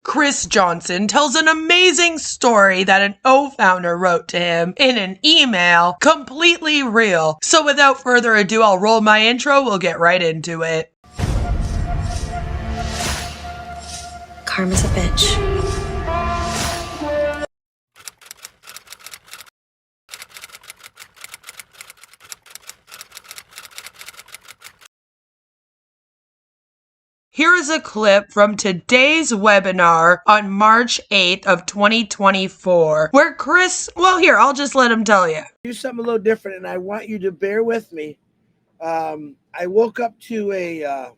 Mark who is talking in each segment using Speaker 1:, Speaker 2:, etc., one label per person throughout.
Speaker 1: Chris Johnson tells an amazing story that an O-founder wrote to him in an email, completely real. So without further ado, I'll roll my intro, we'll get right into it.
Speaker 2: Karma's a bitch.
Speaker 1: Here is a clip from today's webinar on March 8th of 2024, where Chris, well, here, I'll just let him tell you.
Speaker 3: Do something a little different, and I want you to bear with me. I woke up to a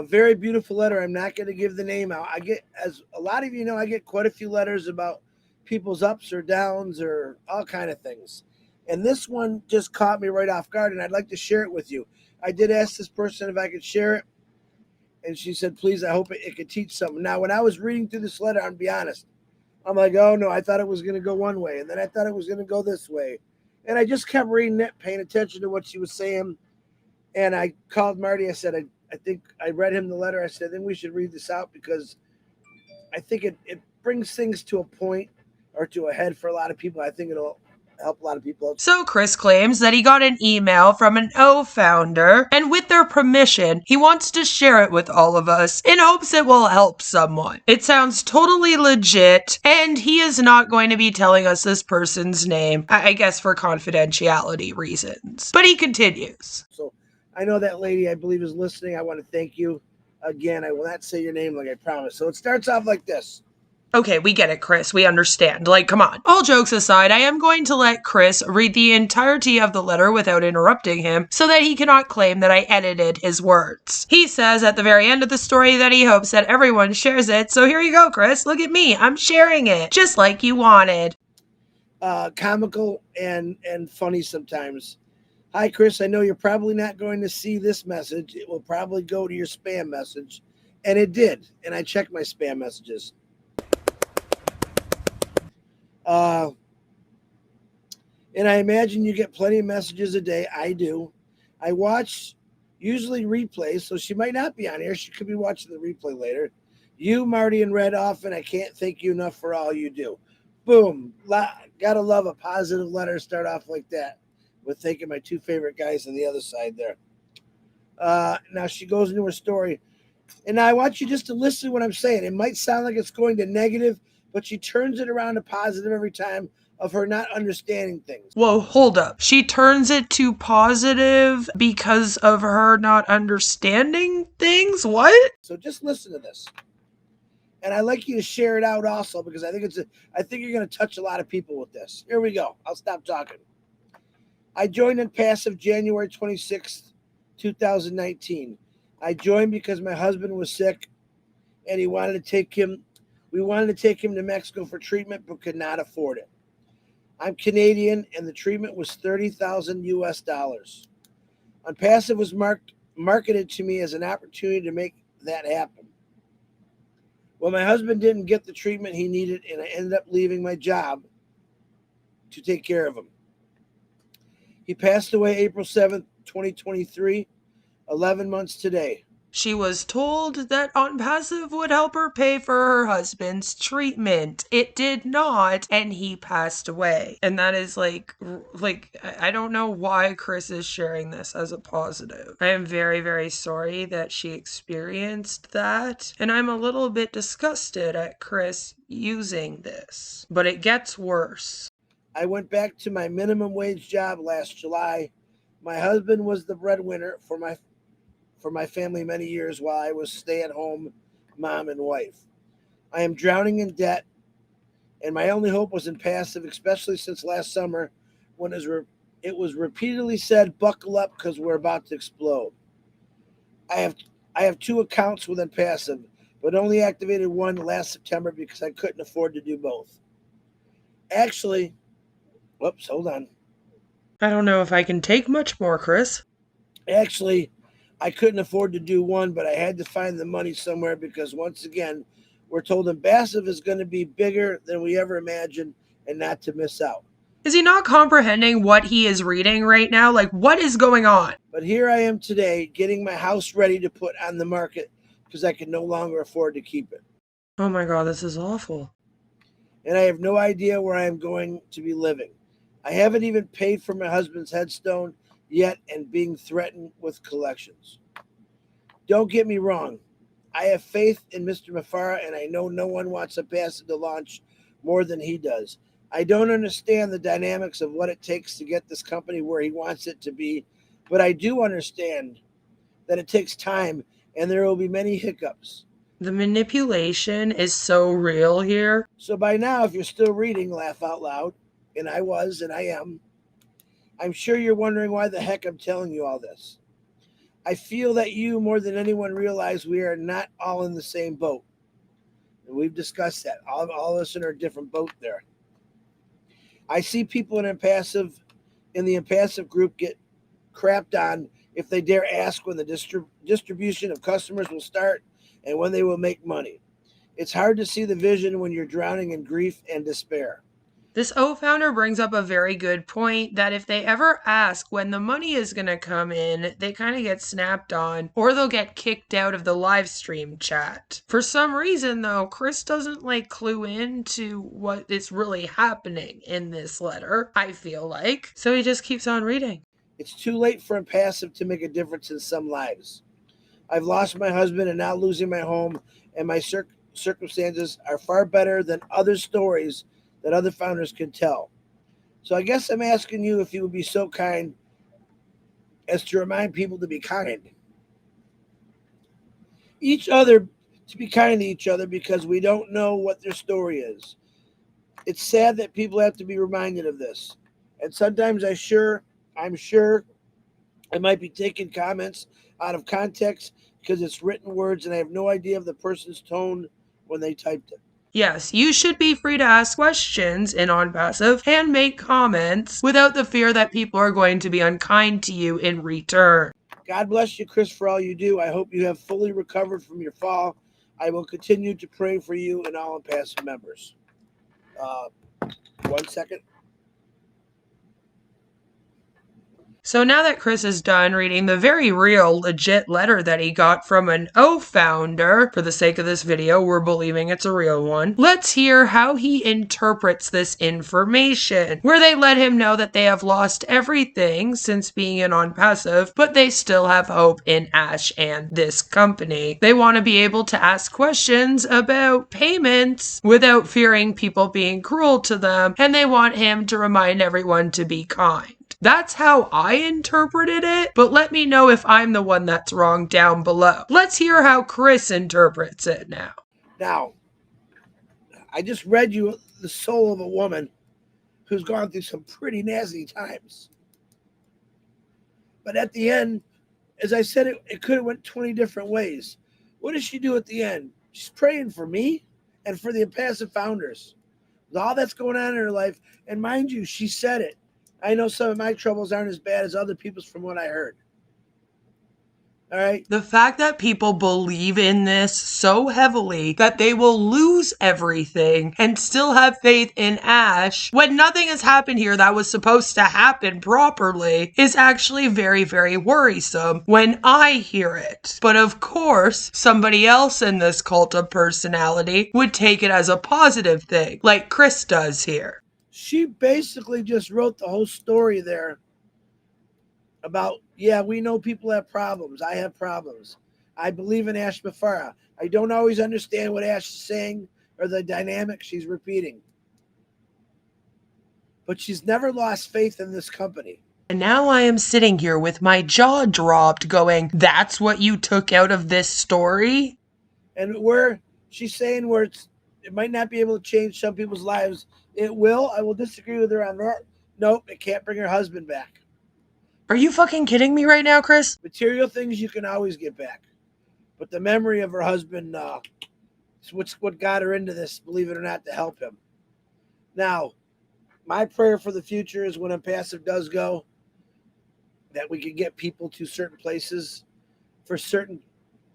Speaker 3: very beautiful letter. I'm not going to give the name out. I get, as a lot of you know, I get quite a few letters about people's ups or downs or all kind of things. And this one just caught me right off guard, and I'd like to share it with you. I did ask this person if I could share it, and she said, please, I hope it could teach something. Now, when I was reading through this letter, I'll be honest, I'm like, oh, no, I thought it was going to go one way, and then I thought it was going to go this way. And I just kept reading it, paying attention to what she was saying. And I called Marty. I said, I think I read him the letter. I said, then we should read this out because I think it brings things to a point or to a head for a lot of people. I think it'll help a lot of people.
Speaker 1: So Chris claims that he got an email from an O-founder, and with their permission, he wants to share it with all of us in hopes it will help someone. It sounds totally legit, and he is not going to be telling us this person's name, I guess for confidentiality reasons. But he continues.
Speaker 3: So I know that lady, I believe, is listening. I want to thank you again. I will not say your name like I promised. So it starts off like this.
Speaker 1: Okay, we get it, Chris. We understand. Like, come on. All jokes aside, I am going to let Chris read the entirety of the letter without interrupting him so that he cannot claim that I edited his words. He says at the very end of the story that he hopes that everyone shares it. So here you go, Chris. Look at me. I'm sharing it just like you wanted.
Speaker 3: Comical and funny sometimes. Hi, Chris. I know you're probably not going to see this message. It will probably go to your spam message. And it did. And I checked my spam messages. And I imagine you get plenty of messages a day. I do. I watch usually replays, so she might not be on here. She could be watching the replay later. You, Marty, and Red often. I can't thank you enough for all you do. Boom. Gotta love a positive letter. Start off like that with thanking my two favorite guys on the other side there. Now she goes into her story. And now I want you just to listen to what I'm saying. It might sound like it's going to negative, but she turns it around to positive every time of her not understanding things.
Speaker 1: Whoa, hold up. She turns it to positive because of her not understanding things? What?
Speaker 3: So just listen to this. And I'd like you to share it out also because I think you're going to touch a lot of people with this. Here we go. I'll stop talking. I joined OnPassive January 26th, 2019. I joined because my husband was sick and we wanted to take him to Mexico for treatment, but could not afford it. I'm Canadian, and the treatment was $30,000 US. OnPassive was marketed to me as an opportunity to make that happen. Well, my husband didn't get the treatment he needed, and I ended up leaving my job to take care of him. He passed away April 7th, 2023, 11 months today.
Speaker 1: She was told that OnPassive would help her pay for her husband's treatment. It did not, and he passed away. And that is like, I don't know why Chris is sharing this as a positive. I am very, very sorry that she experienced that, and I'm a little bit disgusted at Chris using this. But it gets worse.
Speaker 3: I went back to my minimum wage job last July. My husband was the breadwinner for my family many years while I was stay-at-home mom and wife. I am drowning in debt, and my only hope was OnPassive, especially since last summer when it was repeatedly said, buckle up because we're about to explode. I have two accounts with OnPassive, but only activated one last September because I couldn't afford to do both. Actually, whoops, hold on.
Speaker 1: I don't know if I can take much more, Chris.
Speaker 3: Actually, I couldn't afford to do one, but I had to find the money somewhere because once again, we're told OnPassive is going to be bigger than we ever imagined and not to miss out.
Speaker 1: Is he not comprehending what he is reading right now? Like, what is going on?
Speaker 3: But here I am today getting my house ready to put on the market because I can no longer afford to keep it.
Speaker 1: Oh my God, this is awful.
Speaker 3: And I have no idea where I am going to be living. I haven't even paid for my husband's headstone yet and being threatened with collections. Don't get me wrong. I have faith in Mr. Mafara, and I know no one wants Abbassi to launch more than he does. I don't understand the dynamics of what it takes to get this company where he wants it to be, but I do understand that it takes time and there will be many hiccups.
Speaker 1: The manipulation is so real here.
Speaker 3: So by now, if you're still reading, laugh out loud, and I was, and I am, I'm sure you're wondering why the heck I'm telling you all this. I feel that you, more than anyone, realize we are not all in the same boat. And we've discussed that. All of us in a different boat there. I see people in the impassive group get crapped on if they dare ask when the distribution of customers will start and when they will make money. It's hard to see the vision when you're drowning in grief and despair.
Speaker 1: This O-founder brings up a very good point that if they ever ask when the money is going to come in, they kind of get snapped on or they'll get kicked out of the live stream chat. For some reason, though, Chris doesn't clue in to what is really happening in this letter, I feel like. So he just keeps on reading.
Speaker 3: It's too late for impassive to make a difference in some lives. I've lost my husband and now losing my home, and my circumstances are far better than other stories that other founders can tell. So I guess I'm asking you if you would be so kind as to remind people to be kind. To be kind to each other because we don't know what their story is. It's sad that people have to be reminded of this. And sometimes I'm sure I might be taking comments out of context because it's written words and I have no idea of the person's tone when they typed it.
Speaker 1: Yes, you should be free to ask questions in OnPassive and make comments without the fear that people are going to be unkind to you in return.
Speaker 3: God bless you, Chris, for all you do. I hope you have fully recovered from your fall. I will continue to pray for you and all OnPassive members. 1 second.
Speaker 1: So now that Chris is done reading the very real, legit letter that he got from an O-founder, for the sake of this video, we're believing it's a real one, let's hear how he interprets this information, where they let him know that they have lost everything since being in OnPassive, but they still have hope in Ash and this company. They want to be able to ask questions about payments without fearing people being cruel to them, and they want him to remind everyone to be kind. That's how I interpreted it, but let me know if I'm the one that's wrong down below. Let's hear how Chris interprets it now.
Speaker 3: Now, I just read you the soul of a woman who's gone through some pretty nasty times. But at the end, as I said, it could have went 20 different ways. What does she do at the end? She's praying for me and for the impassive founders. With all that's going on in her life, and mind you, she said it. I know some of my troubles aren't as bad as other people's from what I heard. All right.
Speaker 1: The fact that people believe in this so heavily that they will lose everything and still have faith in Ash when nothing has happened here that was supposed to happen properly is actually very, very worrisome when I hear it. But of course, somebody else in this cult of personality would take it as a positive thing, like Chris does here.
Speaker 3: She basically just wrote the whole story there about, yeah, we know people have problems. I have problems. I believe in Ash Mafara. I don't always understand what Ash is saying or the dynamic she's repeating. But she's never lost faith in this company.
Speaker 1: And now I am sitting here with my jaw dropped going, that's what you took out of this story?
Speaker 3: And where she's saying where it might not be able to change some people's lives, it will. I will disagree with her on that. Nope, it can't bring her husband back.
Speaker 1: Are you fucking kidding me right now, Chris?
Speaker 3: Material things you can always get back. But the memory of her husband is what got her into this, believe it or not, to help him. Now, my prayer for the future is when impassive does go, that we can get people to certain places for certain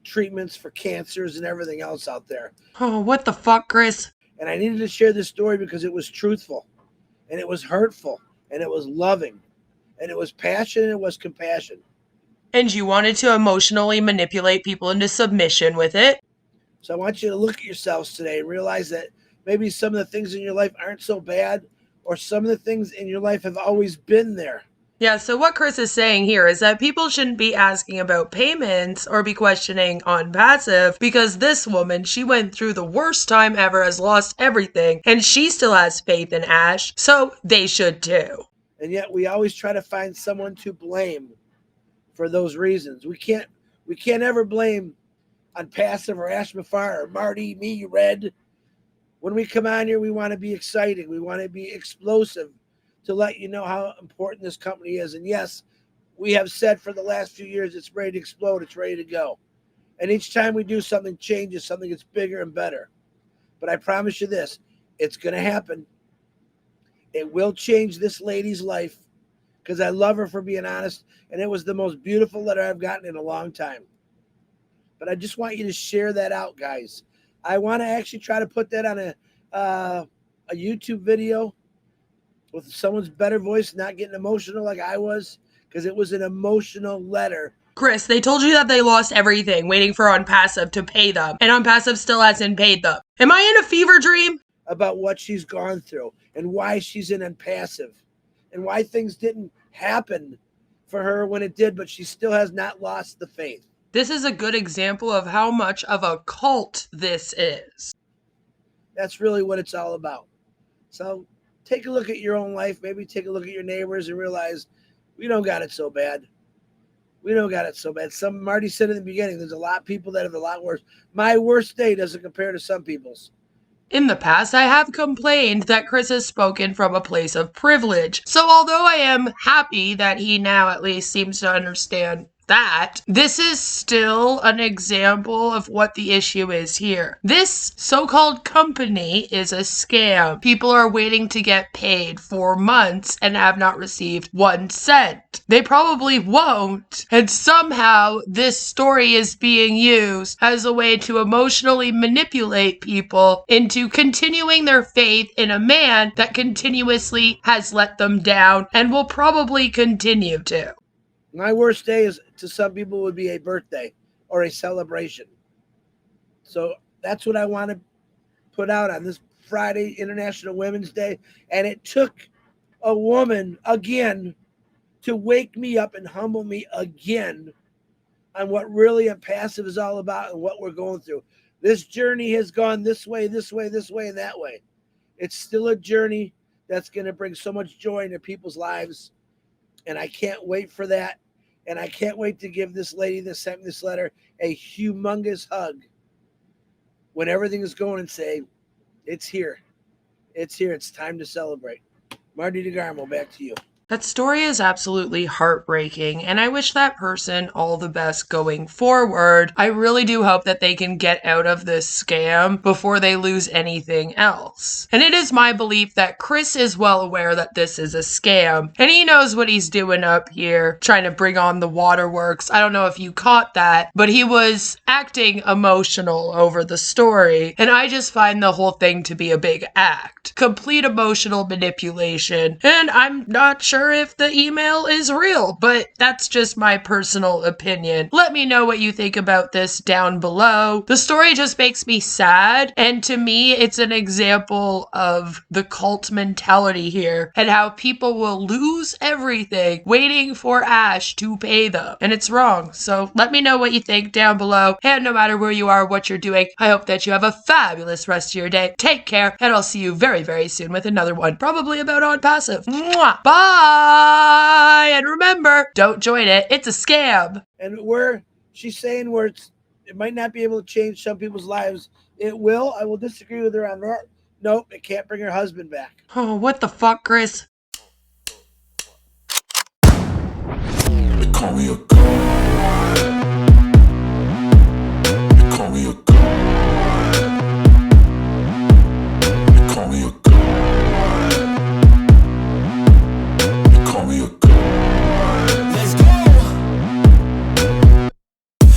Speaker 3: treatments for cancers and everything else out there.
Speaker 1: Oh, what the fuck, Chris?
Speaker 3: And I needed to share this story because it was truthful, and it was hurtful, and it was loving, and it was passion, and it was compassion.
Speaker 1: And you wanted to emotionally manipulate people into submission with it?
Speaker 3: So I want you to look at yourselves today and realize that maybe some of the things in your life aren't so bad, or some of the things in your life have always been there.
Speaker 1: Yeah, so what Chris is saying here is that people shouldn't be asking about payments or be questioning on passive, because this woman, she went through the worst time ever, has lost everything, and she still has faith in Ash, so they should too.
Speaker 3: And yet we always try to find someone to blame for those reasons. We can't ever blame on passive or Ash Mafar or Marty, me, Red. When we come on here, we want to be exciting. We want to be explosive to let you know how important this company is. And yes, we have said for the last few years, it's ready to explode. It's ready to go. And each time we do something changes, something gets bigger and better. But I promise you this, it's going to happen. It will change this lady's life, because I love her for being honest. And it was the most beautiful letter I've gotten in a long time. But I just want you to share that out, guys. I want to actually try to put that on a YouTube video with someone's better voice, not getting emotional like I was, because it was an emotional letter.
Speaker 1: Chris, they told you that they lost everything waiting for OnPassive to pay them, and OnPassive still hasn't paid them. Am I in a fever dream?
Speaker 3: About what she's gone through and why she's in OnPassive and why things didn't happen for her when it did, but she still has not lost the faith.
Speaker 1: This is a good example of how much of a cult this is.
Speaker 3: That's really what it's all about. So take a look at your own life. Maybe take a look at your neighbors and realize we don't got it so bad. We don't got it so bad. Marty said in the beginning, there's a lot of people that have a lot worse. My worst day doesn't compare to some people's.
Speaker 1: In the past, I have complained that Chris has spoken from a place of privilege. So although I am happy that he now at least seems to understand that, this is still an example of what the issue is here. This so-called company is a scam. People are waiting to get paid for months and have not received 1 cent. They probably won't. And somehow this story is being used as a way to emotionally manipulate people into continuing their faith in a man that continuously has let them down and will probably continue to.
Speaker 3: My worst day is, to some people, would be a birthday or a celebration. So that's what I want to put out on this Friday, International Women's Day. And it took a woman again to wake me up and humble me again on what really OnPassive is all about and what we're going through. This journey has gone this way, this way, this way, and that way. It's still a journey that's going to bring so much joy into people's lives. And I can't wait for that. And I can't wait to give this lady that sent me this letter a humongous hug when everything is going, and say, it's here. It's here. It's time to celebrate. Marty DeGarmo, back to you.
Speaker 1: That story is absolutely heartbreaking, and I wish that person all the best going forward. I really do hope that they can get out of this scam before they lose anything else. And it is my belief that Chris is well aware that this is a scam, and he knows what he's doing up here, trying to bring on the waterworks. I don't know if you caught that, but he was acting emotional over the story, and I just find the whole thing to be a big act. Complete emotional manipulation, and I'm not sure if the email is real, but that's just my personal opinion. Let me know what you think about this down below. The story just makes me sad, and to me, it's an example of the cult mentality here and how people will lose everything waiting for Ash to pay them, and it's wrong. So let me know what you think down below, and no matter where you are, what you're doing, I hope that you have a fabulous rest of your day. Take care, and I'll see you very, very soon with another one, probably about OnPassive. Mwah! Bye! And remember, don't join it. It's a scam.
Speaker 3: And she's saying it might not be able to change some people's lives. It will. I will disagree with her on that. Nope, it can't bring her husband back.
Speaker 1: Oh, what the fuck, Chris?
Speaker 4: They call me a god. They call me a god. They call me a god.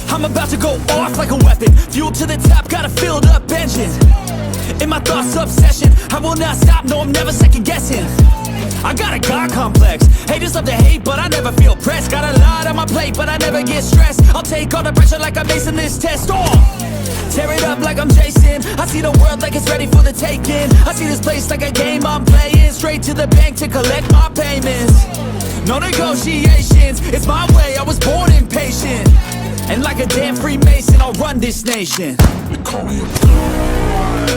Speaker 4: I'm about to go off like a weapon. Fuel to the top, got a filled up engine.
Speaker 5: my thoughts obsession. I will not stop, no, I'm never second guessing. I got a God complex. Haters love to hate, but I never feel pressed. Got a lot on my plate, but I never get stressed. I'll take all the pressure like I'm acing this test. Tear it up like I'm Jason. I see the world like it's ready for the taking. I see this place like a game I'm playing. Straight to the bank to collect my payments. No negotiations, it's my way, I was born impatient. And like a damn Freemason, I'll run this nation.
Speaker 4: They call me a god.